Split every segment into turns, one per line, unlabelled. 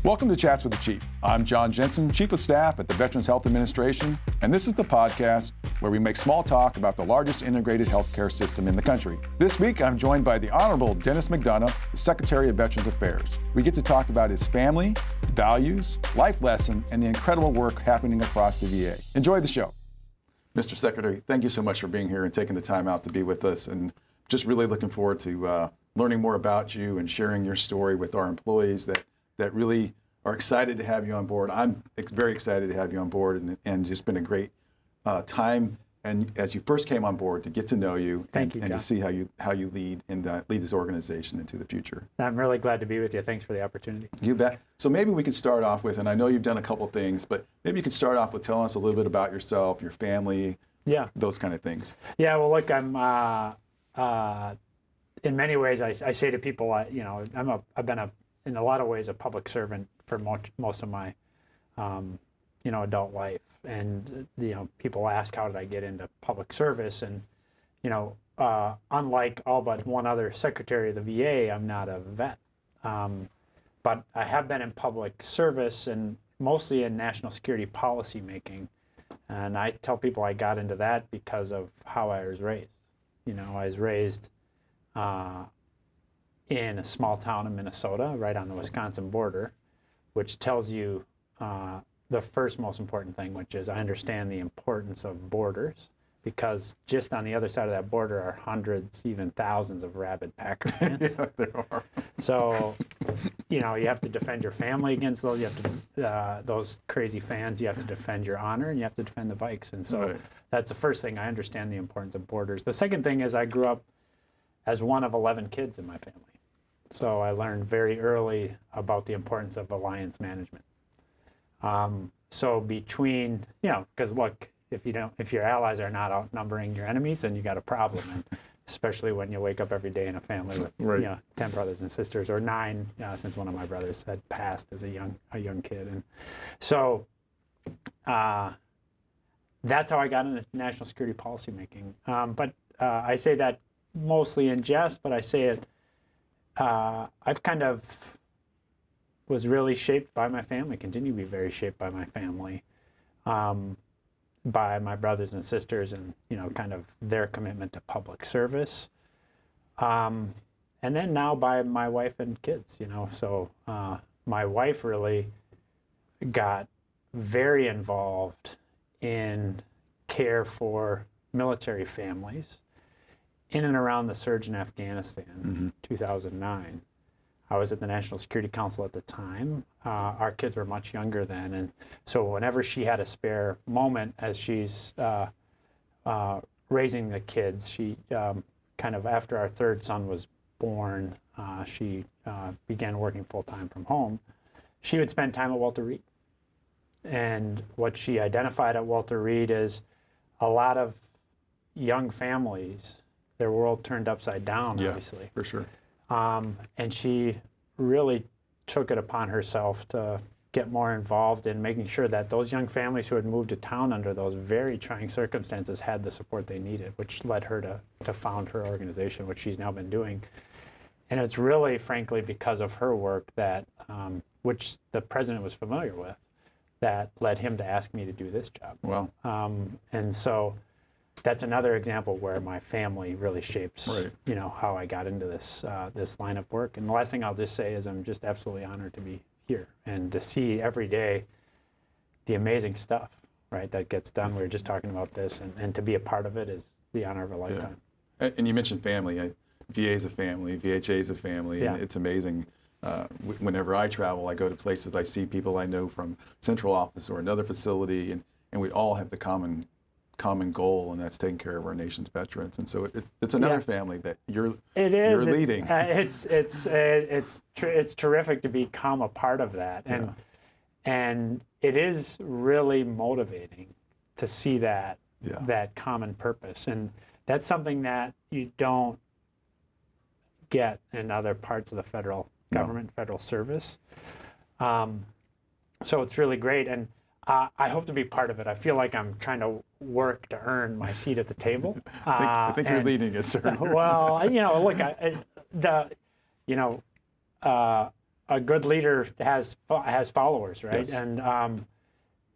Welcome to Chats with the Chief. I'm John Jensen, Chief of Staff at the Veterans Health Administration, and this is the podcast where we make small talk about the largest integrated healthcare system in the country. This week, I'm joined by the Honorable Dennis McDonough, the Secretary of Veterans Affairs. We get to talk about his family, values, life lesson, and the incredible work happening across the VA. Enjoy the show. Mr. Secretary, thank you so much for being here and taking the time out to be with us, and just really looking forward to learning more about you and sharing your story with our employees that really are excited to have you on board. I'm very excited to have you on board, and just been a great time. And as you first came on board, to get to know you, and to see how you lead and lead this organization into the future.
I'm really glad to be with you. Thanks for the opportunity.
You bet. So maybe we could start off with, and I know you've done a couple things, but maybe you could start off with telling us a little bit about yourself, your family, those kind of ththings.
Yeah. Well, look, I'm in many ways, I say to people, I've been in a lot of ways a public servant for most of my adult life, and people ask, how did I get into public service? And unlike all but one other secretary of the VA, I'm not a vet, but I have been in public service and mostly in national security policy making. And I tell people I got into that because of how I was raised. I was raised in a small town in Minnesota, right on the Wisconsin border, which tells you the first most important thing, which is I understand the importance of borders, because just on the other side of that border are hundreds, even thousands of rabid Packer fans.
Yeah, there are.
So, you have to defend your family against those. You have to those crazy fans. You have to defend your honor, and you have to defend the Vikes. And so that's the first thing. I understand the importance of borders. The second thing is I grew up as one of 11 kids in my family. So I learned very early about the importance of alliance management. So between, because look, if your allies are not outnumbering your enemies, then you got a problem. And especially when you wake up every day in a family with 10 brothers and sisters, or 9, since one of my brothers had passed as a young kid. And so that's how I got into national security policy making. But I say that mostly in jest, but I say it. I've kind of was really shaped by my family, continue to be very shaped by my family, by my brothers and sisters, and kind of their commitment to public service, and then now by my wife and kids. So my wife really got very involved in care for military families in and around the surge in Afghanistan, 2009. I was at the National Security Council at the time. Our kids were much younger then, and so whenever she had a spare moment as she's raising the kids, she kind of, after our third son was born, she began working full-time from home. She would spend time at Walter Reed. And what she identified at Walter Reed is a lot of young families, their world turned upside down, obviously.
For sure.
And she really took it upon herself to get more involved in making sure that those young families who had moved to town under those very trying circumstances had the support they needed, which led her to found her organization, which she's now been doing. And it's really, frankly, because of her work that, which the president was familiar with, that led him to ask me to do this job.
Wow.
And so that's another example where my family really shapes, how I got into this line of work. And the last thing I'll just say is I'm just absolutely honored to be here and to see every day the amazing stuff, that gets done. We were just talking about this, and to be a part of it is the honor of a lifetime.
Yeah. And you mentioned family. VA is a family, VHA is a family, and it's amazing. Whenever I travel, I go to places, I see people I know from central office or another facility, and we all have the common goal, and that's taking care of our nation's veterans. And so it's another family that you're leading.
It's terrific to become a part of that, and it is really motivating to see that common purpose, and that's something that you don't get in other parts of the federal government, federal service. So it's really great, and I hope to be part of it. I feel like I'm trying to work to earn my seat at the table.
I think you're leading it, sir.
Well, look, a good leader has followers, right?
Yes.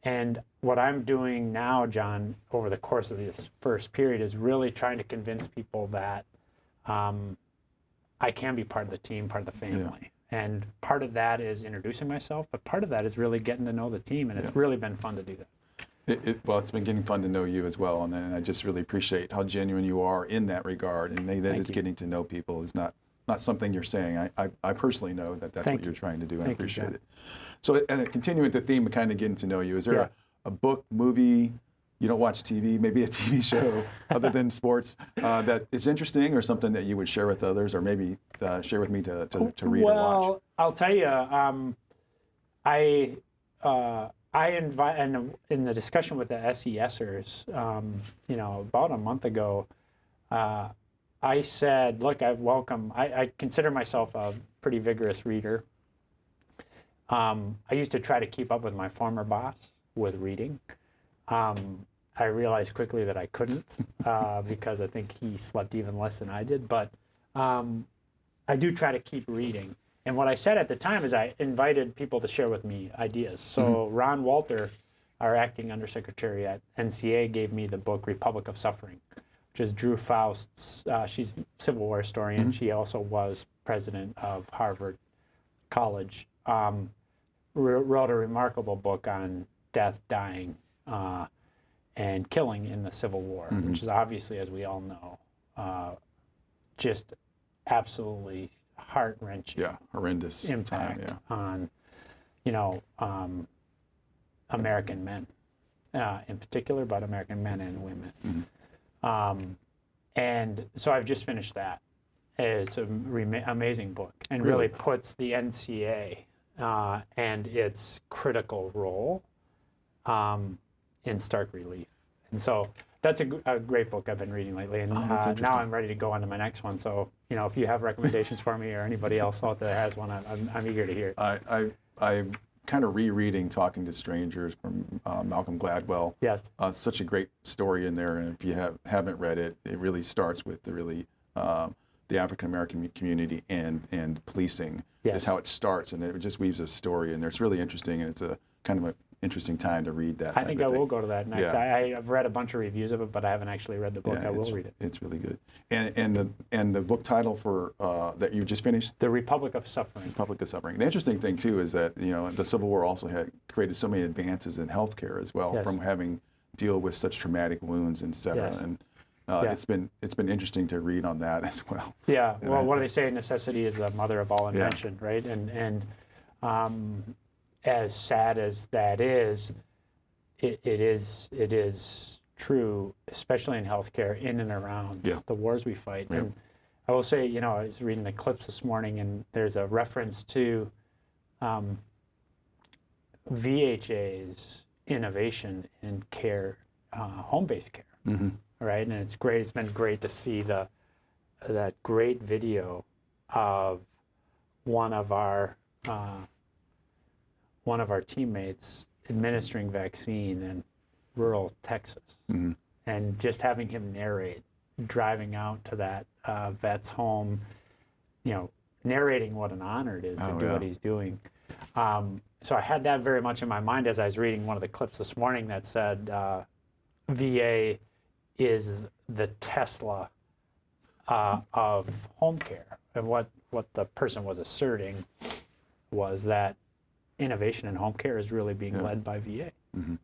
And what I'm doing now, John, over the course of this first period, is really trying to convince people that I can be part of the team, part of the family. And part of that is introducing myself, but part of that is really getting to know the team, and it's really been fun to do that.
Well, it's been getting fun to know you as well, and I just really appreciate how genuine you are in that regard, and that is getting to know people is not something you're saying. I personally know that that's what you're trying to do, and I appreciate it. So, and continuing the theme of kind of getting to know you, is there a book, movie, you don't watch TV, maybe a TV show other than sports that is interesting, or something that you would share with others, or maybe share with me to read or watch?
Well, I'll tell you, I invite, and in the discussion with the SESers, about a month ago, I said, look, I consider myself a pretty vigorous reader. I used to try to keep up with my former boss with reading. I realized quickly that I couldn't because I think he slept even less than I did, but I do try to keep reading. And what I said at the time is I invited people to share with me ideas. So Ron Walter, our acting undersecretary at NCA, gave me the book Republic of Suffering, which is Drew Faust's, she's a Civil War historian. She also was president of Harvard College. Wrote a remarkable book on death, dying, and killing in the Civil War, which is obviously, as we all know, just absolutely heart-wrenching,
horrendous
impact on, American men in particular, but American men and women. And so I've just finished that. It's an amazing book, and really puts the NCA and its critical role in stark relief. And so that's a great book I've been reading lately, and now I'm ready to go on to my next one. So, if you have recommendations for me, or anybody else out there has one, I'm eager to hear it.
I'm kind of rereading Talking to Strangers from Malcolm Gladwell.
Yes.
Such a great story in there, and if you haven't read it, it really starts with the African American community and policing is how it starts, and it just weaves a story in there. It's really interesting, and it's a kind of an interesting time to read that.
I think I will go to that next. I've read a bunch of reviews of it, but I haven't actually read the book. I will read it.
It's really good. And the book title for that you just finished?
The Republic of Suffering.
Republic of Suffering. The interesting thing too is that the Civil War also had created so many advances in healthcare as well, from having deal with such traumatic wounds, et cetera. And it's been interesting to read on that as well.
Yeah. Well, what do they say? Necessity is the mother of all invention, right? And as sad as that is, it is true, especially in healthcare, in and around the wars we fight. And I will say, I was reading the clips this morning, and there's a reference to VHA's innovation in care, home-based care, right? And it's great. It's been great to see that great video of one of our teammates administering vaccine in rural Texas, and just having him narrate, driving out to that vet's home, narrating what an honor it is to do what he's doing. So I had that very much in my mind as I was reading one of the clips this morning that said VA is the Tesla of home care. And what the person was asserting was that innovation in home care is really being led by VA,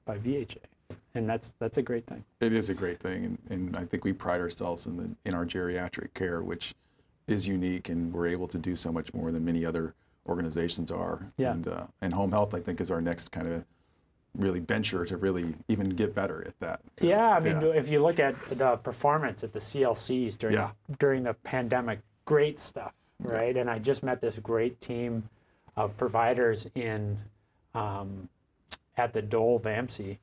by VHA. And that's a great thing. It
is a great thing, and I think we pride ourselves in our geriatric care, which is unique, and we're able to do so much more than many other organizations are.
Yeah.
And home health, I think, is our next kind of really venture to really even get better at that.
Yeah, I mean, if you look at the performance at the CLCs during the pandemic, great stuff, right? And I just met this great team of providers at the Dole VAMC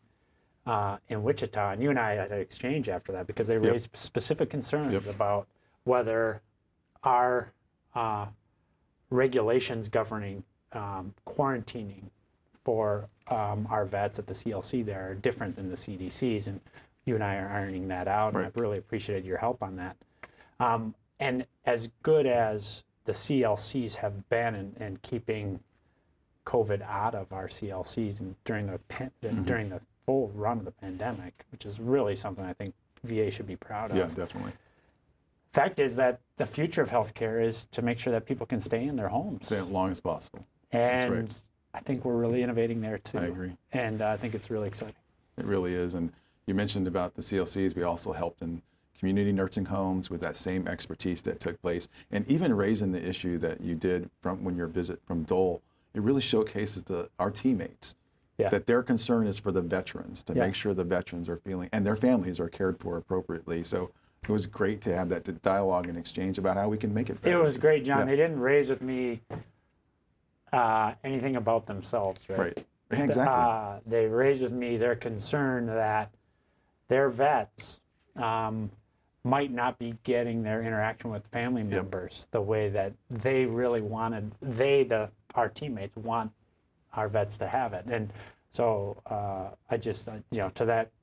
in Wichita, and you and I had an exchange after that because they raised specific concerns about whether our regulations governing quarantining for our vets at the CLC there are different than the CDC's, and you and I are ironing that out, and I've really appreciated your help on that. And as good as the CLCs have been in keeping COVID out of our CLCs and during the full run of the pandemic, which is really something I think VA should be proud of.
Yeah, definitely.
Fact is that the future of healthcare is to make sure that people can stay in their homes.
Stay as long as possible.
And
That's right.
I think we're really innovating there too.
I agree.
And I think it's really exciting.
It really is. And you mentioned about the CLCs. We also helped in community nursing homes with that same expertise that took place. And even raising the issue that you did from when your visit from Dole, it really showcases our teammates.
Yeah.
That their concern is for the veterans, to
Yeah.
make sure the veterans are feeling, and their families are cared for appropriately. So it was great to have that dialogue and exchange about how we can make it better.
It was great, John.
Yeah.
They didn't raise with me anything about themselves, right?
Right. Exactly.
They raised with me their concern that their vets might not be getting their interaction with family members the way that they really wanted. Our teammates want our vets to have it. And so I just, to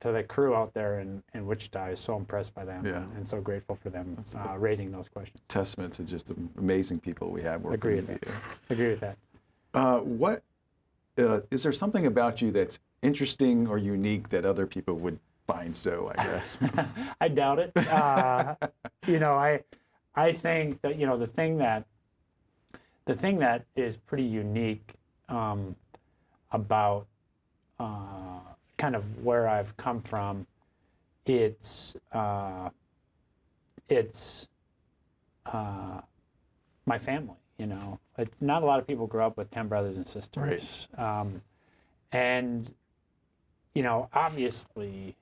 the crew out there in Wichita, I was so impressed by them and so grateful for them raising those questions.
Testament to just the amazing people we have working.
Agree with that. Agree with that.
Is there something about you that's interesting or unique that other people would find so, I guess?
I doubt it. I think that, the thing that is pretty unique about kind of where I've come from, it's my family. It's not a lot of people grow up with 10 brothers and sisters, and obviously,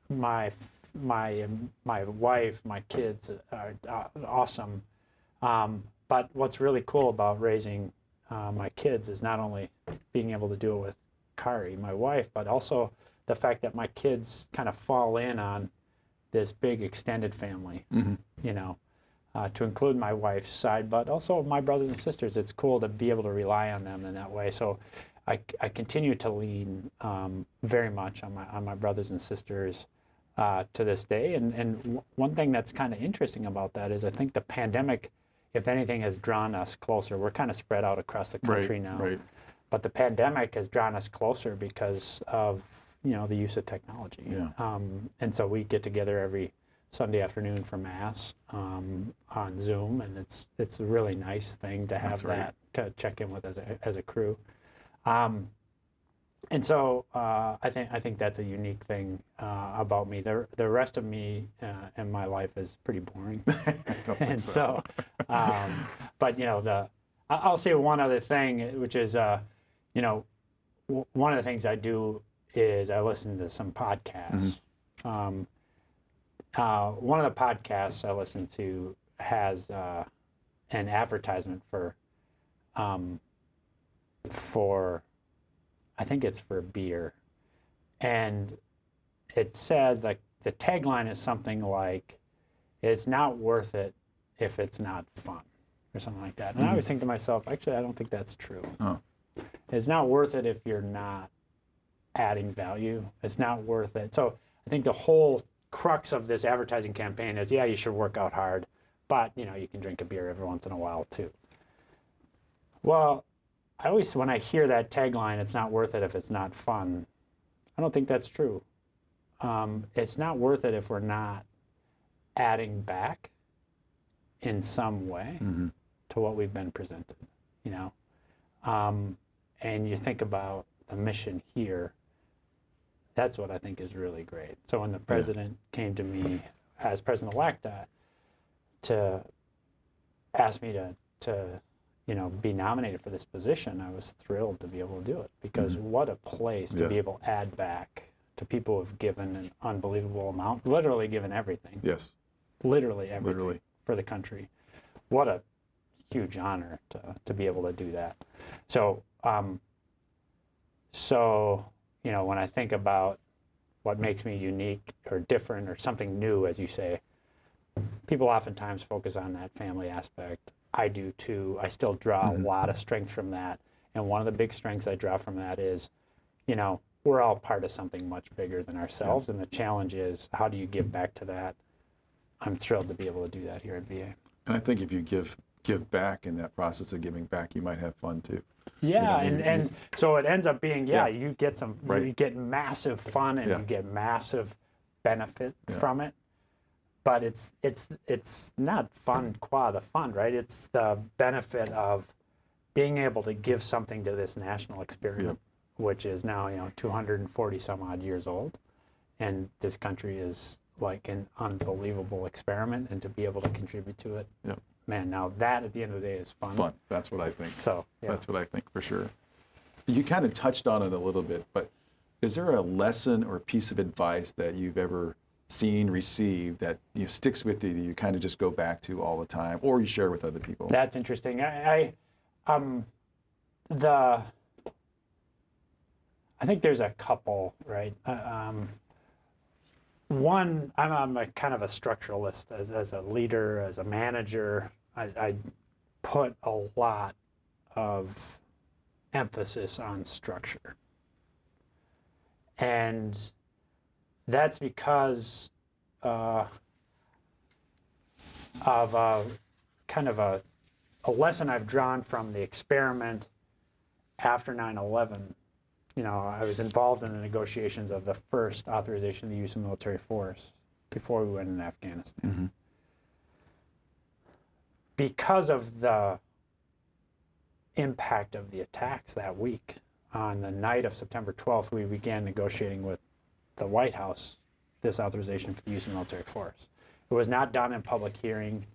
my wife, my kids are awesome. But what's really cool about raising my kids is not only being able to do it with Kari, my wife, but also the fact that my kids kind of fall in on this big extended family, to include my wife's side, but also my brothers and sisters. It's cool to be able to rely on them in that way. So I continue to lean very much on my brothers and sisters to this day. And one thing that's kind of interesting about that is I think the pandemic, if anything, has drawn us closer. We're kind of spread out across the country now.
Right.
But the pandemic has drawn us closer because of the use of technology.
Yeah.
And so we get together every Sunday afternoon for Mass on Zoom, and it's a really nice thing to have that to check in with as a crew. And so I think that's a unique thing about me. The rest of me and my life is pretty boring. And so, but I'll say one other thing, which is one of the things I do is I listen to some podcasts. Mm-hmm. One of the podcasts I listen to has an advertisement for I think it's for beer, and it says, like, the tagline is something like, "It's not worth it if it's not fun," or something like that. And I always think to myself, actually, I don't think that's true. Oh. It's not worth it if you're not adding value. It's not worth it. So I think the whole crux of this advertising campaign is, you should work out hard, but you can drink a beer every once in a while too. Well, I always, when I hear that tagline, "It's not worth it if it's not fun," I don't think that's true. It's not worth it if we're not adding back in some way to what we've been presented, and you think about the mission here, that's what I think is really great. So when the president came to me as president-elect to ask me to be nominated for this position, I was thrilled to be able to do it, because what a place to be able to add back to people who have given an unbelievable amount, literally given everything.
Yes.
Literally everything for the country. What a huge honor to be able to do that. So, when I think about what makes me unique or different or something new, as you say, people oftentimes focus on that family aspect. I do too. I still draw a lot of strength from that. And one of the big strengths I draw from that is, we're all part of something much bigger than ourselves. And the challenge is, how do you give back to that? I'm thrilled to be able to do that here at VA.
And I think if you give back in that process of giving back, you might have fun too.
Yeah, and so it ends up being, you get
Right.
you get massive fun and
Yeah.
you get massive benefit from it. But it's not fun qua the fun, right? It's the benefit of being able to give something to this national experiment, which is now 240 some odd years old, and this country is like an unbelievable experiment, and to be able to contribute to it, man, now that at the end of the day is fun.
Fun. That's what I think.
So
That's what I think for sure. You kind of touched on it a little bit, but is there a lesson or piece of advice that you've ever seen, received that sticks with you that you kind of just go back to all the time, or you share with other people?
That's interesting. I think there's a couple, right? One, I'm a kind of a structuralist as a leader, as a manager. I put a lot of emphasis on structure. And that's because of a kind of a lesson I've drawn from the experiment after 9/11. I was involved in the negotiations of the first authorization of the use of military force before we went into Afghanistan.
Mm-hmm.
Because of the impact of the attacks that week, on the night of September 12th, we began negotiating with the White House this authorization for the use of military force. It was not done in public hearing.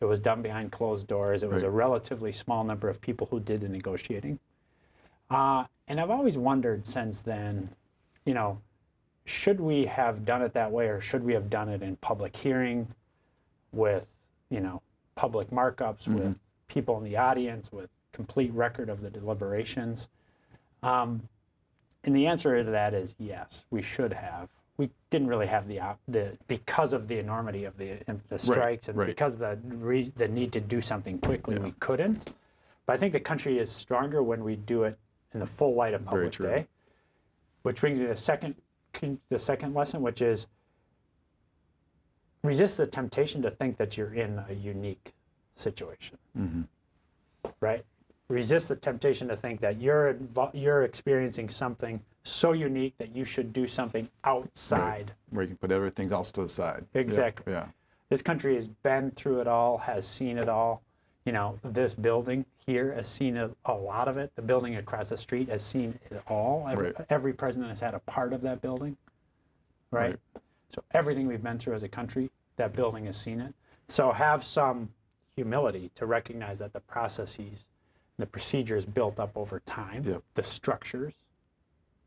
It was done behind closed doors. It was a relatively small number of people who did the negotiating. And I've always wondered since then, should we have done it that way, or should we have done it in public hearing with, public markups, with people in the audience, with complete record of the deliberations? And the answer to that is yes, we should have. We didn't really have the because of the enormity of the strikes and because of the need to do something quickly, we couldn't. But I think the country is stronger when we do it in the full light of public day. Which brings me to the second lesson, which is resist the temptation to think that you're in a unique situation. Right? Resist the temptation to think that you're experiencing something so unique that you should do something outside.
Where you can put everything else to the side.
Exactly.
Yeah.
This country has been through it all, has seen it all. This building here has seen a lot of it. The building across the street has seen it all. Every president has had a part of that building, right? So everything we've been through as a country, that building has seen it. So have some humility to recognize that the processes, the procedures built up over time, the structures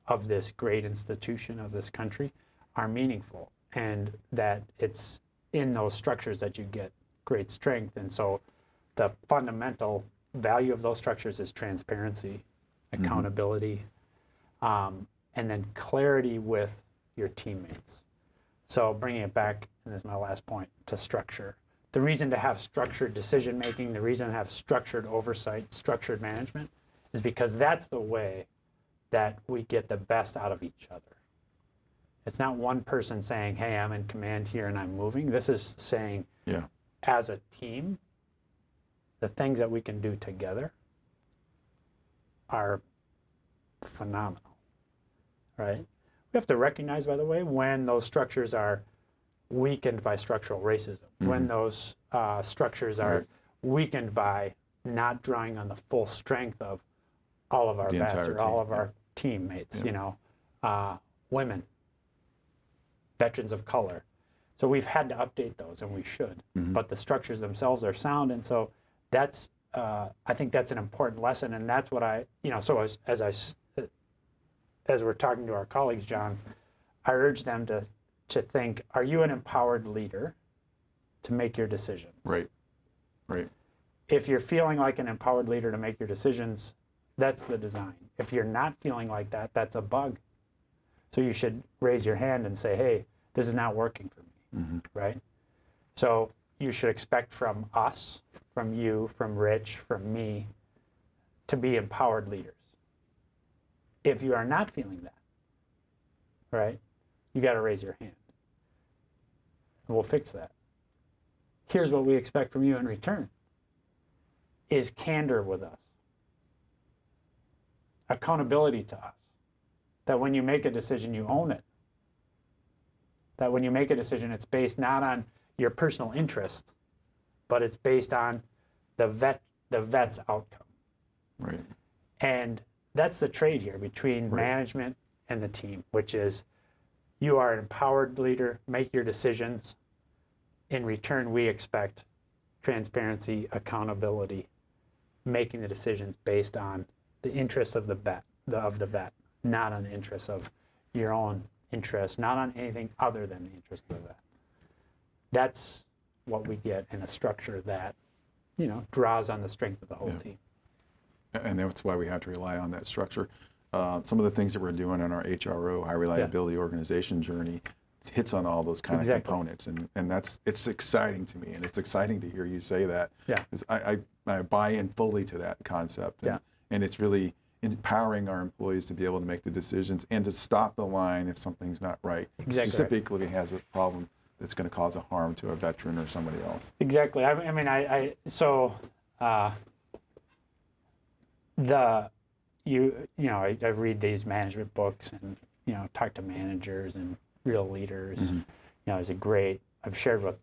of this great institution of this country are meaningful, and that it's in those structures that you get great strength. And so the fundamental value of those structures is transparency, accountability, and then clarity with your teammates. So bringing it back, and this is my last point, to structure. The reason to have structured decision-making, the reason to have structured oversight, structured management, is because that's the way that we get the best out of each other. It's not one person saying, hey, I'm in command here and I'm moving. This is saying, as a team, the things that we can do together are phenomenal, right? We have to recognize, by the way, when those structures are weakened by structural racism, when those structures are weakened by not drawing on the full strength of all of our vets or all of our teammates, women, veterans of color. So we've had to update those, and we should. But the structures themselves are sound, and so that's I think that's an important lesson, and that's what so as we're talking to our colleagues, John, I urge them to think, are you an empowered leader to make your decisions?
Right.
If you're feeling like an empowered leader to make your decisions, that's the design. If you're not feeling like that, that's a bug. So you should raise your hand and say, hey, this is not working for me, right? So you should expect from us, from you, from Rich, from me, to be empowered leaders. If you are not feeling that, right, you got to raise your hand. And we'll fix that. here's what we expect from you in return, is candor with us, accountability to us, that when you make a decision, you own it, that when you make a decision, it's based not on your personal interest, but it's based on the vet's outcome.
Right.
And that's the trade here between management and the team, which is you are an empowered leader, make your decisions. In return, we expect transparency, accountability, making the decisions based on the interests of the vet, not on the interests of your own interests, not on anything other than the interest of the vet. That's what we get in a structure that, draws on the strength of the whole team.
And that's why we have to rely on that structure. Some of the things that we're doing in our HRO, high reliability organization journey, hits on all those kind of components, and it's exciting to me, and it's exciting to hear you say that.
Yeah.
I buy in fully to that concept, and it's really empowering our employees to be able to make the decisions and to stop the line if something's not right.
Exactly.
Specifically, it has a problem that's going to cause a harm to a veteran or somebody else.
Exactly. I read these management books and talk to managers and real leaders.
Mm-hmm.
I've shared with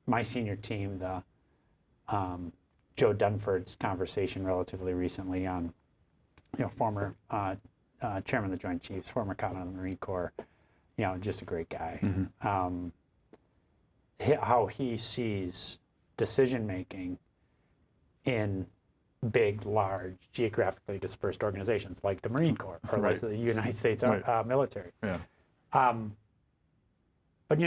my senior team the Joe Dunford's conversation relatively recently on former chairman of the Joint Chiefs, former captain of the Marine Corps, just a great guy.
Mm-hmm.
How he sees decision making in big, large, geographically dispersed organizations like the Marine Corps or like the United States military.
Yeah.
But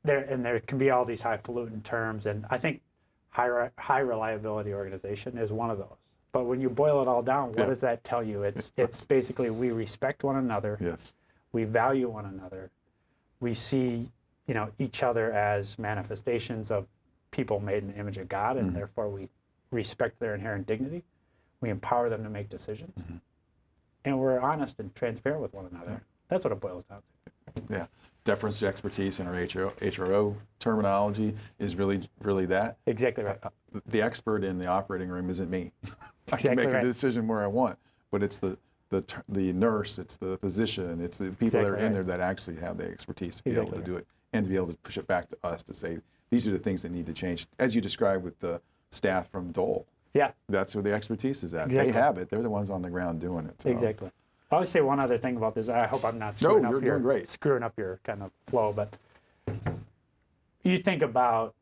there can be all these highfalutin terms, and I think high reliability organization is one of those. But when you boil it all down, what does that tell you? It's basically we respect one another.
Yes.
We value one another. We see each other as manifestations of people made in the image of God, and therefore we respect their inherent dignity. We empower them to make decisions, and we're honest and transparent with one another. That's what it boils down to.
Yeah. Deference to expertise in our HRO terminology is really that.
Exactly right.
The expert in the operating room isn't me. I
Exactly
can make a decision where I want, but it's the nurse, it's the physician, it's the people that are in there that actually have the expertise to be able to do it and to be able to push it back to us to say, these are the things that need to change. As you described with the staff from Dole.
Yeah.
That's where the expertise is at.
Exactly.
They have it. They're the ones on the ground doing it. So.
Exactly. I'll say one other thing about this. I hope I'm not screwing up your kind of flow, but you think about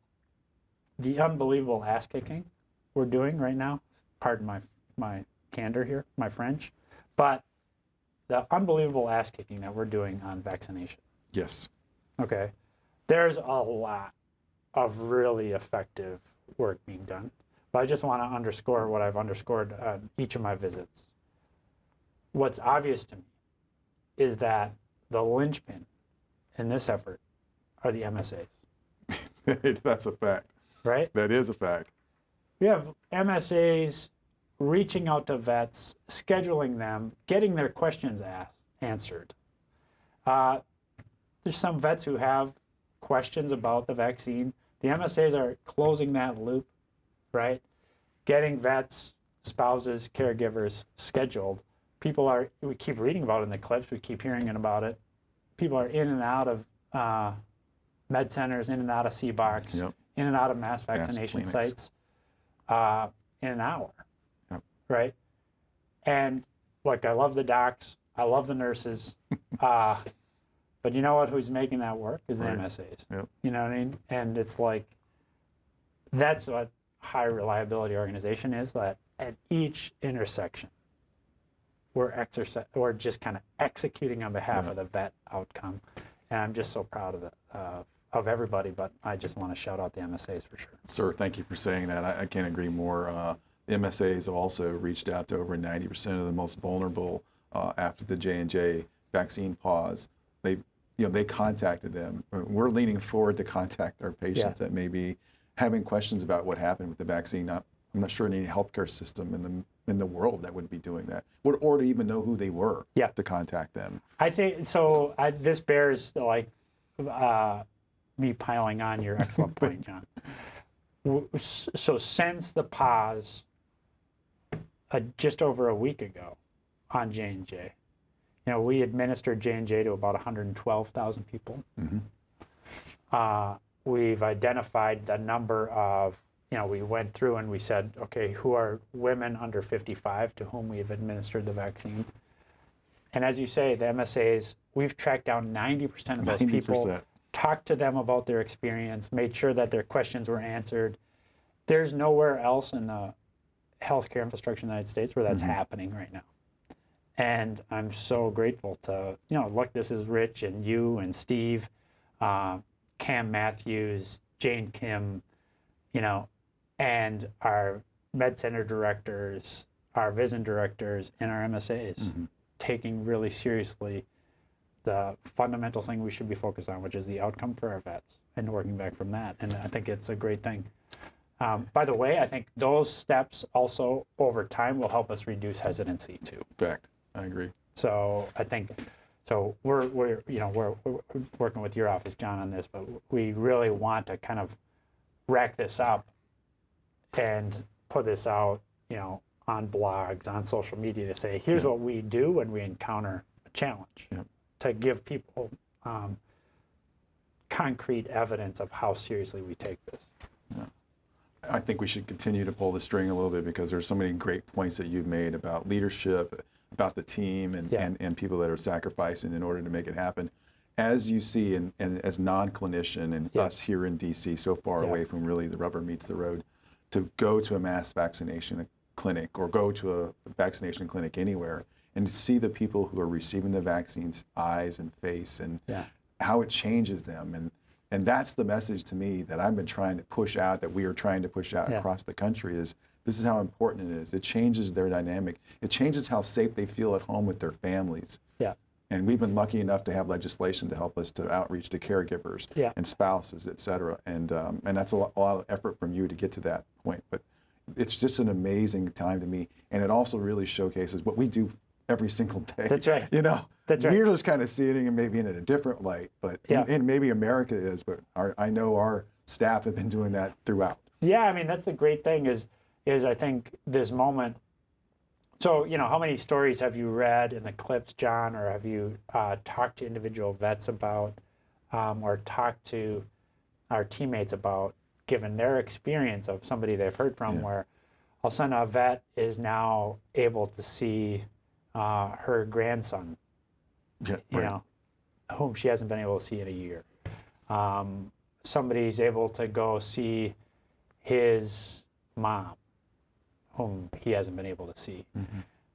the unbelievable ass kicking we're doing right now. Pardon my candor here, my French, but the unbelievable ass kicking that we're doing on vaccination.
Yes.
Okay. There's a lot of really effective work being done, but I just want to underscore what I've underscored on each of my visits. What's obvious to me is that the linchpin in this effort are the MSAs.
That's a fact.
Right?
That is a fact.
We have MSAs reaching out to vets, scheduling them, getting their questions answered. There's some vets who have questions about the vaccine. The MSAs are closing that loop, right? Getting vets, spouses, caregivers scheduled. We keep reading about it in the clips, we keep hearing about it. People are in and out of med centers, in and out of CBOCs, in and out of mass vaccination sites in an hour, right? And I love the docs, I love the nurses, but you know what? Who's making that work is the MSAs.
Yep.
You know what I mean? And it's that's what high reliability organization is. That at each intersection, we're just kind of executing on behalf of the vet outcome, and I'm just so proud of everybody. But I just want to shout out the MSAs for sure.
Sir, thank you for saying that. I can't agree more. The MSAs have also reached out to over 90% of the most vulnerable after the J&J vaccine pause. They contacted them. We're leaning forward to contact our patients that may be having questions about what happened with the vaccine. I'm not sure any healthcare system in the world that would be doing that, or to even know who they were to contact them.
I think so. This bears me piling on your excellent point, John. So since the pause just over a week ago on J&J, we administered J&J to about 112,000 people. We've identified the number of, we went through and we said, okay, who are women under 55 to whom we've administered the vaccine? And as you say, the MSAs, we've tracked down 90% of those
90%.
people, talked to them about their experience, made sure that their questions were answered. There's nowhere else in the healthcare infrastructure in the United States where that's happening right now. And I'm so grateful to, look, this is Rich and you and Steve, Cam Matthews, Jane Kim, and our med center directors, our VISN directors, and our MSAs taking really seriously the fundamental thing we should be focused on, which is the outcome for our vets and working back from that. And I think it's a great thing. By the way, I think those steps also over time will help us reduce hesitancy too.
Fact, I agree.
So I think, we're working with your office, John, on this, but we really want to kind of rack this up and put this out, on blogs, on social media to say, here's what we do when we encounter a challenge, to give people concrete evidence of how seriously we take this.
Yeah. I think we should continue to pull the string a little bit because there's so many great points that you've made about leadership, about the team, and people that are sacrificing in order to make it happen. As you see, and as non-clinician and us here in DC, so far away from really the rubber meets the road, to go to a mass vaccination clinic or go to a vaccination clinic anywhere and to see the people who are receiving the vaccines, eyes and face, and how it changes them. And that's the message to me that I've been trying to push out, that we are trying to push out across the country, is this is how important it is. It changes their dynamic. It changes how safe they feel at home with their families.
Yeah.
And we've been lucky enough to have legislation to help us to outreach to caregivers and spouses, et cetera. And that's a lot of effort from you to get to that point. But it's just an amazing time to me. And it also really showcases what we do every single day.
That's right. That's right.
We're just kind of seeing it maybe in a different light, but and maybe America is, but I know our staff have been doing that throughout.
Yeah, I mean, that's the great thing is I think this moment. So, how many stories have you read in the clips, John, or have you talked to individual vets about, or talked to our teammates about, given their experience of somebody they've heard from, where all of a sudden a vet is now able to see her grandson, whom she hasn't been able to see in a year. Somebody's able to go see his mom, whom he hasn't been able to see.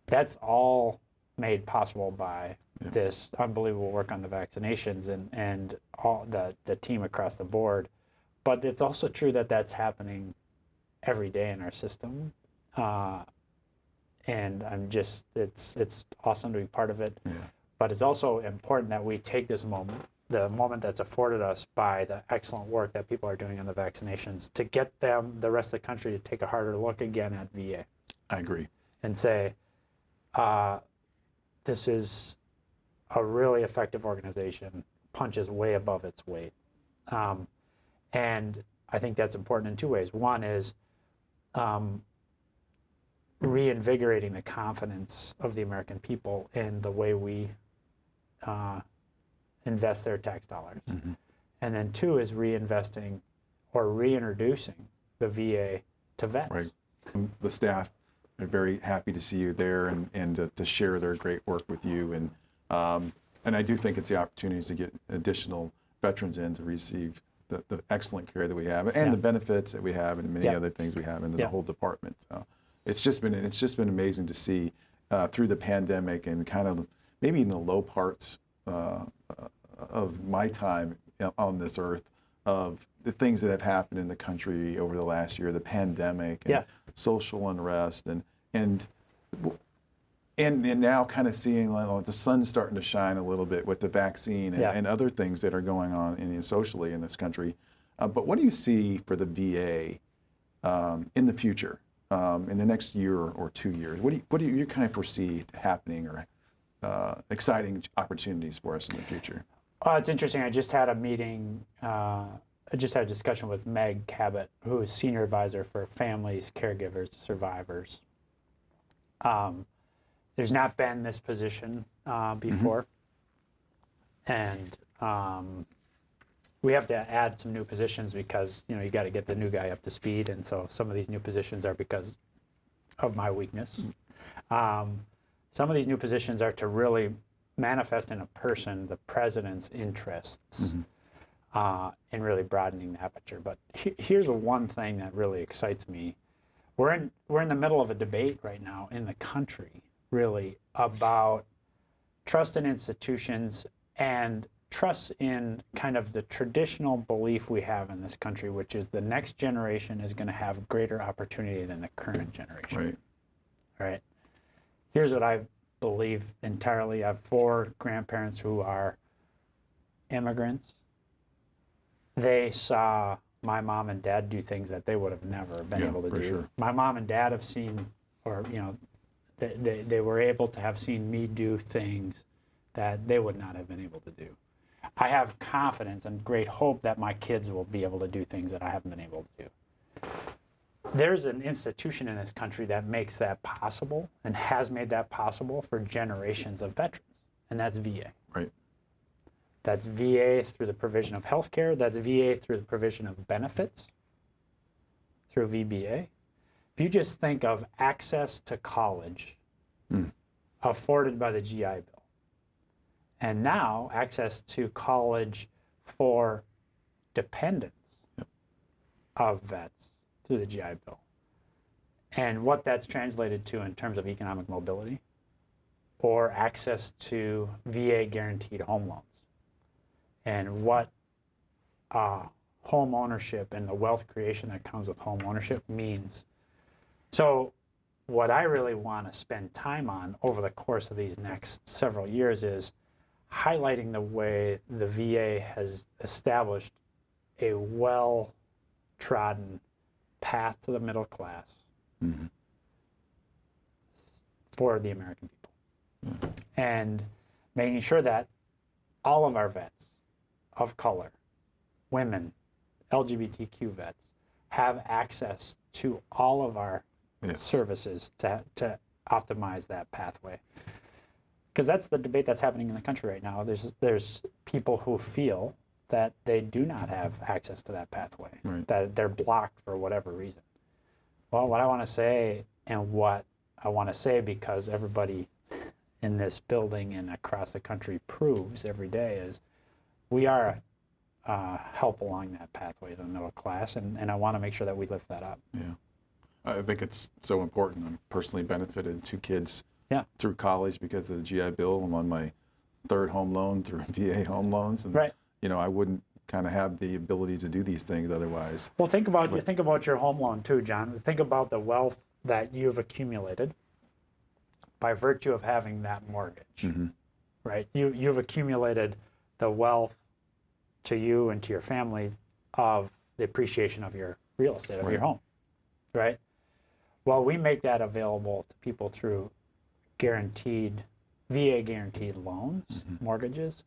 That's all made possible by this unbelievable work on the vaccinations and all the team across the board. But it's also true that that's happening every day in our system. And it's awesome to be part of it. Yeah. But it's also important that we take this moment, the moment that's afforded us by the excellent work that people are doing on the vaccinations, to get the rest of the country to take a harder look again at VA.
I agree.
And say, this is a really effective organization, punches way above its weight. And I think that's important in two ways. One is reinvigorating the confidence of the American people in the way we invest their tax dollars. And then two is reinvesting or reintroducing the VA to vets.
Right. The staff are very happy to see you there and to share their great work with you. And I do think it's the opportunities to get additional veterans in to receive the excellent care that we have and the benefits that we have and many other things we have in the whole department. It's just been amazing to see through the pandemic and kind of maybe in the low parts of my time on this earth, of the things that have happened in the country over the last year, the pandemic and social unrest and now kind of seeing the sun starting to shine a little bit with the vaccine and other things that are going on socially in this country. But what do you see for the VA in the future, in the next year or 2 years? What do you kind of foresee happening or exciting opportunities for us in the future?
It's interesting. I just had a meeting. I just had a discussion with Meg Cabot, who is senior advisor for families, caregivers, survivors. There's not been this position before, and we have to add some new positions because you got to get the new guy up to speed, and so some of these new positions are because of my weakness. Some of these new positions are to really manifest in a person the president's interests in really broadening the aperture. But here's the one thing that really excites me. We're in the middle of a debate right now in the country, really, about trust in institutions and trust in kind of the traditional belief we have in this country, which is the next generation is going to have greater opportunity than the current generation. Right. Here's what I believe entirely. I have 4 grandparents who are immigrants. They saw my mom and dad do things that they would have never been able to do.
Sure.
My mom and dad have seen, or they were able to have seen me do things that they would not have been able to do. I have confidence and great hope that my kids will be able to do things that I haven't been able to do. There's an institution in this country that makes that possible and has made that possible for generations of veterans, and that's VA.
Right.
That's VA through the provision of health care. That's VA through the provision of benefits through VBA. If you just think of access to college afforded by the GI Bill, and now access to college for dependents of vets through the GI Bill, and what that's translated to in terms of economic mobility or access to VA guaranteed home loans, and what home ownership and the wealth creation that comes with home ownership means. So what I really want to spend time on over the course of these next several years is highlighting the way the VA has established a well-trodden path to the middle class for the American people. And making sure that all of our vets of color, women, LGBTQ vets, have access to all of our services to optimize that pathway. Because that's the debate that's happening in the country right now. There's people who feel that they do not have access to that pathway, that they're blocked for whatever reason. Well, what I want to say, and what I want to say because everybody in this building and across the country proves every day, is we are help along that pathway to the middle class, and I want to make sure that we lift that up.
Yeah. I think it's so important. I'm personally benefited 2 kids through college because of the GI Bill. I'm on my 3rd home loan through VA home loans, and I wouldn't kind of have the ability to do these things otherwise.
Well, think about your home loan too, John. Think about the wealth that you've accumulated by virtue of having that mortgage, right? You've accumulated the wealth to you and to your family of the appreciation of your real estate, of your home, right? Well, we make that available to people through VA guaranteed loans, mortgages.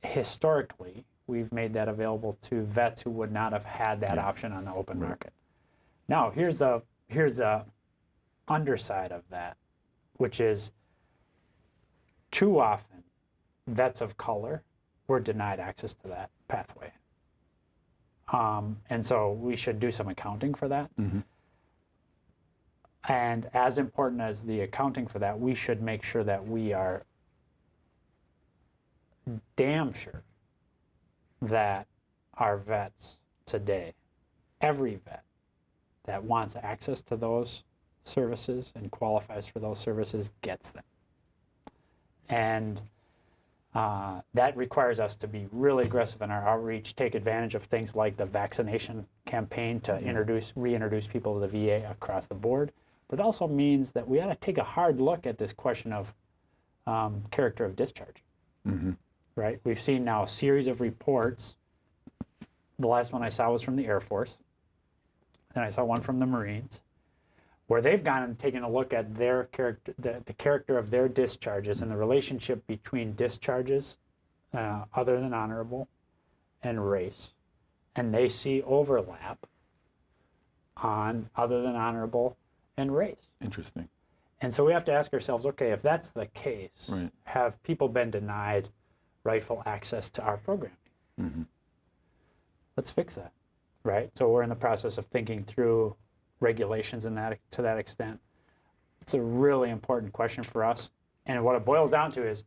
Historically, we've made that available to vets who would not have had that option on the open market. Now, here's the underside of that, which is too often vets of color were denied access to that pathway. And so we should do some accounting for that. And as important as the accounting for that, we should make sure that we are damn sure that our vets today, every vet that wants access to those services and qualifies for those services, gets them. And that requires us to be really aggressive in our outreach, take advantage of things like the vaccination campaign to reintroduce people to the VA across the board. But it also means that we ought to take a hard look at this question of character of discharge. Right? We've seen now a series of reports. The last one I saw was from the Air Force. Then I saw one from the Marines, where they've gone and taken a look at their character, the character of their discharges and the relationship between discharges other than honorable and race, and they see overlap on other than honorable and race.
Interesting.
And so we have to ask ourselves, okay, if that's the case,
Right.
have people been denied rightful access to our programming?
Mm-hmm.
Let's fix that, right? So we're in the process of thinking through regulations in that to that extent. It's a really important question for us. And what it boils down to is,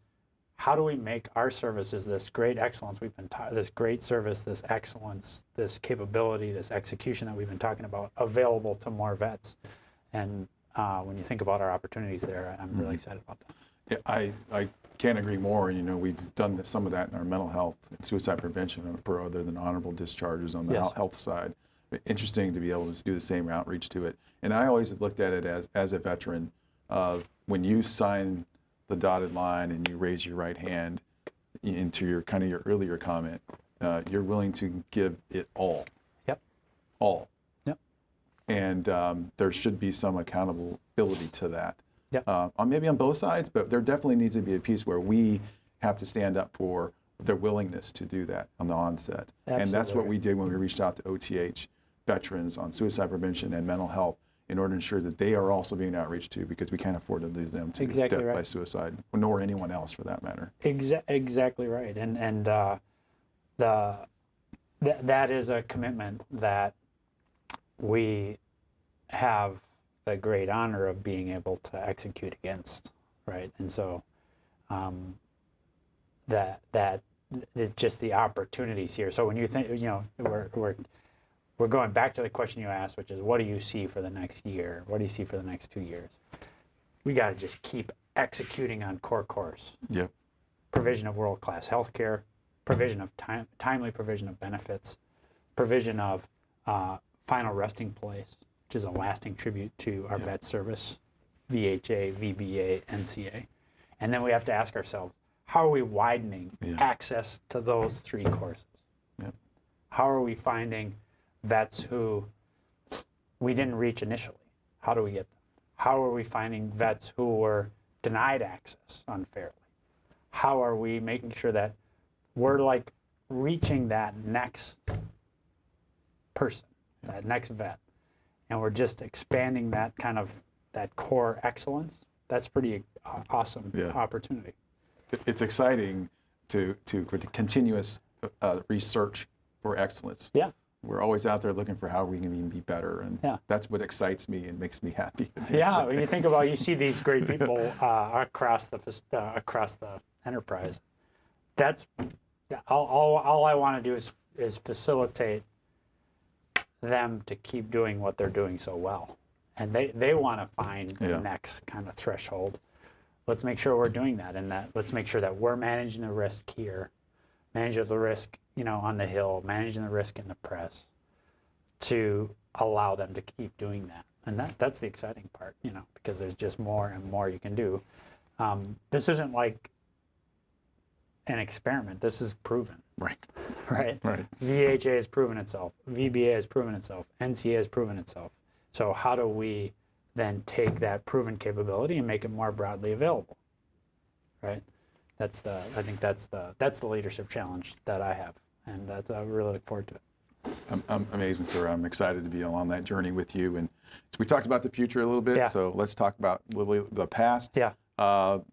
how do we make our services, this great excellence we've been this great service, this excellence, this capability, this execution that we've been talking about, available to more vets? And when you think about our opportunities there, I'm really excited about that.
Yeah, I can't agree more. You know, we've done some of that in our mental health and suicide prevention for other than honorable discharges on the
Yes.
health side. Interesting to be able to do the same outreach to it. And I always looked at it as a veteran, when you sign the dotted line and you raise your right hand into your kind of your earlier comment, you're willing to give it all.
Yep.
All.
Yep.
And there should be some accountability to that.
Yep.
Maybe on both sides, but there definitely needs to be a piece where we have to stand up for their willingness to do that on the onset.
Absolutely.
And that's what we did when we reached out to OTH veterans on suicide prevention and mental health in order to ensure that they are also being outreached to, because we can't afford to lose them to
Exactly
death
right.
by suicide, nor anyone else for that matter.
Exactly right. And that is a commitment that we have the great honor of being able to execute against, right? And so that it's just the opportunities here. So when you think, you know, we're going back to the question you asked, which is, what do you see for the next year? What do you see for the next 2 years? We got to just keep executing on core course.
Yep.
Provision of world-class healthcare, provision of timely provision of benefits, provision of final resting place, which is a lasting tribute to our vet service, VHA, VBA, NCA. And then we have to ask ourselves, how are we widening access to those 3 courses?
Yep.
How are we finding vets who we didn't reach initially? How do we get them? How are we finding vets who were denied access unfairly? How are we making sure that we're like reaching that next person, that next vet, and we're just expanding that kind of that core excellence? That's pretty awesome opportunity.
It's exciting to continuous research for excellence.
Yeah.
We're always out there looking for how we can even be better, and that's what excites me and makes me happy.
Yeah, when you think about, you see these great people across the enterprise. That's all I want to do is facilitate them to keep doing what they're doing so well, and they want to find the next kind of threshold. Let's make sure we're doing that, and let's make sure that we're managing the risk here, managing the risk, you know, on the Hill, managing the risk in the press, to allow them to keep doing that. And that's the exciting part, you know, because there's just more and more you can do. This isn't like an experiment. This is proven.
Right.
Right.
Right.
VHA has proven itself. VBA has proven itself. NCA has proven itself. So how do we then take that proven capability and make it more broadly available? Right. I think that's the leadership challenge that I have, and I really look forward to it.
I'm amazing, sir. I'm excited to be on that journey with you. And so we talked about the future a little bit, so let's talk about the past.
Yeah.
The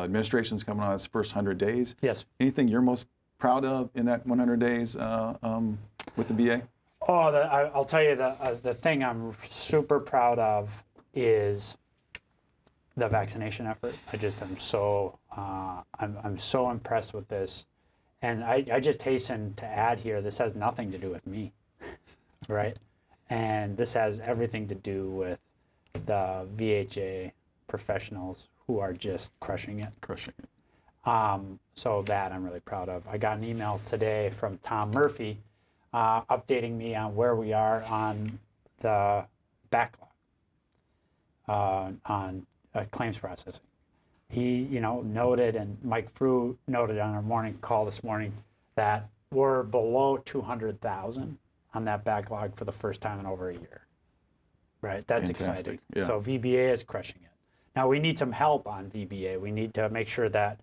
administration's coming on its first 100 days.
Yes.
Anything you're most proud of in that 100 days with the BA?
Oh, I'll tell you, the thing I'm super proud of is the vaccination effort. I just am so I'm so impressed with this, and I just hasten to add here, this has nothing to do with me, right? And this has everything to do with the VHA professionals who are just crushing it. So that I'm really proud of. I got an email today from Tom Murphy updating me on where we are on the backlog on claims processing. He, noted, and Mike Frew noted on our morning call this morning, that we're below 200,000 on that backlog for the first time in over a year. Right, that's
Fantastic.
exciting.
Yeah.
So VBA is crushing it. Now we need some help on VBA. We need to make sure that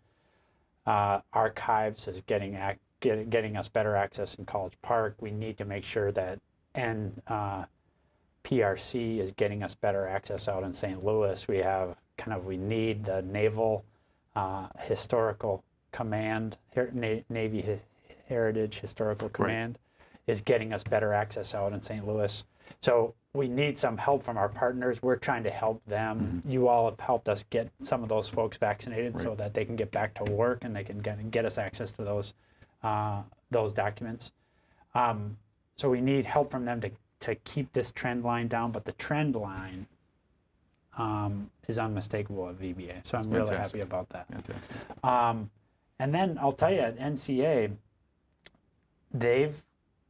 Archives is getting us better access in College Park. We need to make sure that PRC is getting us better access out in St. Louis. We need the Naval Historical Command, Navy Heritage Historical Command is getting us better access out in St. Louis. So we need some help from our partners. We're trying to help them. You all have helped us get some of those folks vaccinated so that they can get back to work and they can get us access to those documents. So we need help from them to keep this trend line down, but the trend line is unmistakable at VBA. So I'm really happy about that. And then I'll tell you, at NCA, they've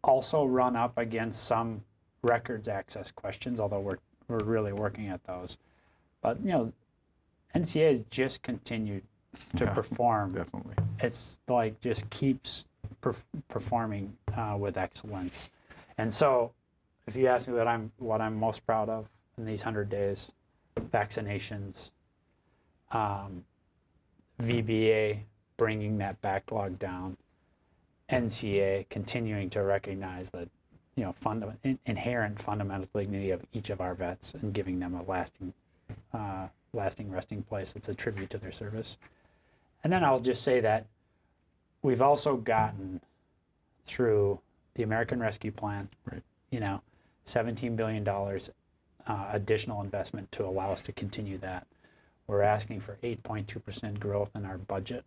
also run up against some records access questions, although we're really working at those. But NCA has just continued to perform.
Definitely.
It's like just keeps performing with excellence. And so, if you ask me what I'm most proud of in these 100 days, vaccinations, VBA bringing that backlog down, NCA continuing to recognize the inherent fundamental dignity of each of our vets and giving them a lasting resting place that's a tribute to their service. And then I'll just say that we've also gotten through the American Rescue Plan, $17 billion additional investment to allow us to continue that. We're asking for 8.2% growth in our budget.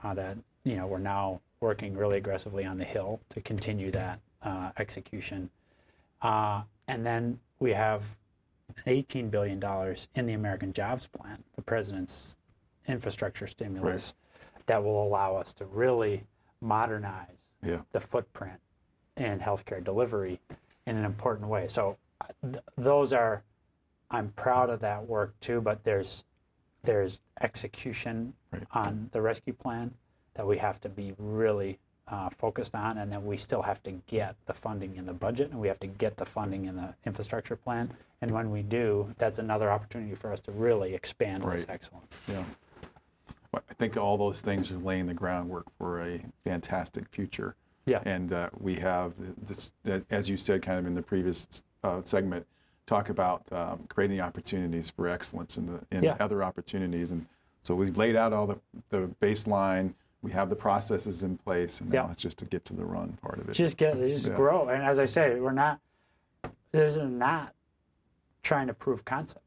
That we're now working really aggressively on the Hill to continue that execution. And then we have $18 billion in the American Jobs Plan, the President's infrastructure stimulus, that will allow us to really modernize the footprint in healthcare delivery in an important way. So I'm proud of that work too, but there's execution on the rescue plan that we have to be really focused on, and then we still have to get the funding in the budget, and we have to get the funding in the infrastructure plan. And when we do, that's another opportunity for us to really expand this excellence.
Yeah. Well, I think all those things are laying the groundwork for a fantastic future.
Yeah. And
we have this, as you said, kind of in the previous segment, talk about creating opportunities for excellence in other opportunities. And so we've laid out all the baseline. We have the processes in place, and now it's just to get to the run part of it.
Just grow. And as I say, this is not trying to prove concept.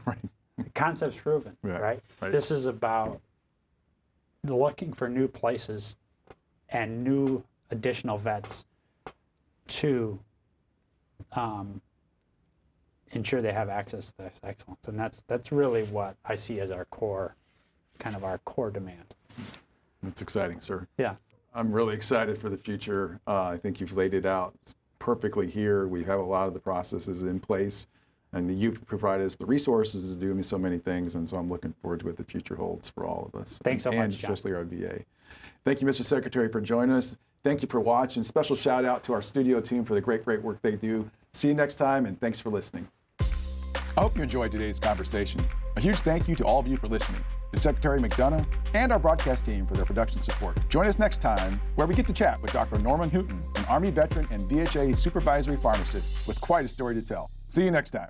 Right.
The concept's proven, right? This is about looking for new places and new additional vets to ensure they have access to this excellence. And that's really what I see as our core demand.
That's exciting, sir.
Yeah.
I'm really excited for the future. I think you've laid it out perfectly here. We have a lot of the processes in place, and you've provided us the resources to do so many things, and so I'm looking forward to what the future holds for all of us.
Thanks so much,
and especially our VA. Thank you, Mr. Secretary, for joining us. Thank you for watching. Special shout out to our studio team for the great work they do. See you next time, and thanks for listening. I hope you enjoyed today's conversation. A huge thank you to all of you for listening, to Secretary McDonough and our broadcast team for their production support. Join us next time where we get to chat with Dr. Norman Hooton, an Army veteran and VHA supervisory pharmacist with quite a story to tell. See you next time.